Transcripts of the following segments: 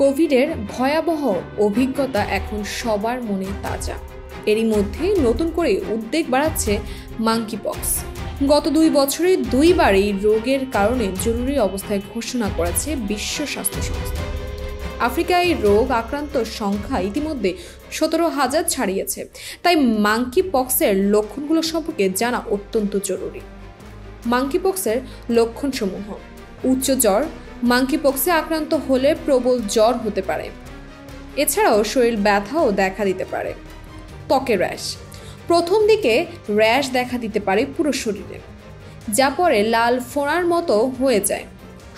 কোভিডের ভয়াবহ অভিজ্ঞতা এখন সবার মনে তাজা। এরই মধ্যে নতুন করে উদ্বেগ বাড়াচ্ছে মাঙ্কিপক্স। গত 2 বছরে 2বার এই রোগের কারণে জরুরি অবস্থায় ঘোষণা করেছে বিশ্ব স্বাস্থ্য সংস্থা। আফ্রিকায় রোগ আক্রান্তর সংখ্যা ইতিমধ্যে 17,000 ছাড়িয়েছে। তাই মাঙ্কিপক্সের লক্ষণগুলো সম্পর্কে জানা অত্যন্ত জরুরি। মাঙ্কিপক্সের লক্ষণসমূহ: উচ্চ জ্বর। মাঙ্কিপক্সে আক্রান্ত হলে প্রবল জ্বর হতে পারে। এছাড়াও শরীর ব্যথাও দেখা দিতে পারে। ত্বকে র্যাশ। প্রথম দিকে র্যাশ দেখা দিতে পারে পুরো শরীরে, যা পরে লাল ফোঁড়ার মতো হয়ে যায়।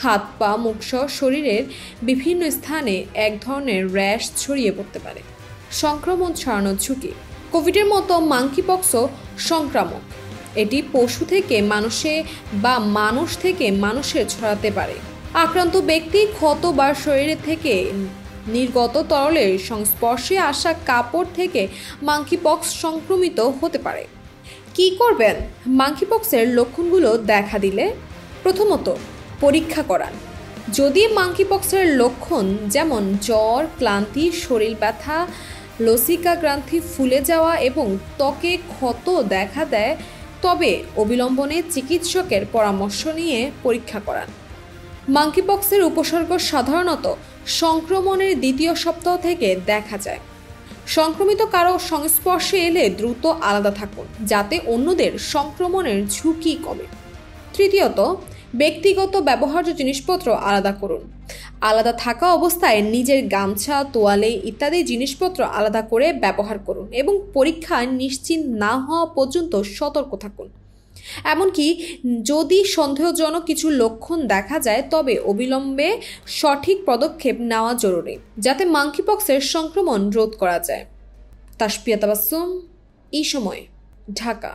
হাত, পা, মুখ সহ শরীরের বিভিন্ন স্থানে এক ধরনের র্যাশ ছড়িয়ে পড়তে পারে। সংক্রমণ ছড়ানোর ঝুঁকি। কোভিডের মতো মাঙ্কিপক্সও সংক্রামক। এটি পশু থেকে মানুষে বা মানুষ থেকে মানুষে ছড়াতে পারে। আক্রান্ত ব্যক্তি ক্ষত বা শরীরের থেকে নির্গত তরলের সংস্পর্শে আসা কাপড় থেকে মাঙ্কিপক্স সংক্রমিত হতে পারে। কি করবেন মাঙ্কিপক্সের লক্ষণগুলো দেখা দিলে? প্রথমত, পরীক্ষা করান। যদি মাঙ্কিপক্সের লক্ষণ যেমন জ্বর, ক্লান্তি, শরীর ব্যথা, লসিকা গ্রন্থি ফুলে যাওয়া এবং ত্বকে ক্ষত দেখা দেয়, তবে অবিলম্বনে চিকিৎসকের পরামর্শ নিয়ে পরীক্ষা করান। মাঙ্কিপক্সের উপসর্গ সাধারণত সংক্রমণের 2য় সপ্তাহ থেকে দেখা যায়। সংক্রমিত কারো সংস্পর্শে এলে দ্রুত আলাদা থাকুন, যাতে অন্যদের সংক্রমণের ঝুঁকি কমে। তৃতীয়ত, ব্যক্তিগত ব্যবহার্য জিনিসপত্র আলাদা করুন। আলাদা থাকা অবস্থায় নিজের গামছা, তোয়ালে ইত্যাদি জিনিসপত্র আলাদা করে ব্যবহার করুন এবং পরীক্ষা নিশ্চিত না হওয়া পর্যন্ত সতর্ক থাকুন। এমনকি যদি সন্দেহজনক কিছু লক্ষণ দেখা যায়, তবে অবিলম্বে সঠিক পদক্ষেপ নেওয়া জরুরি, যাতে মাঙ্কিপক্সের সংক্রমণ রোধ করা যায়। তাসপিয়া তাবাসসুম, এই সময়, ঢাকা।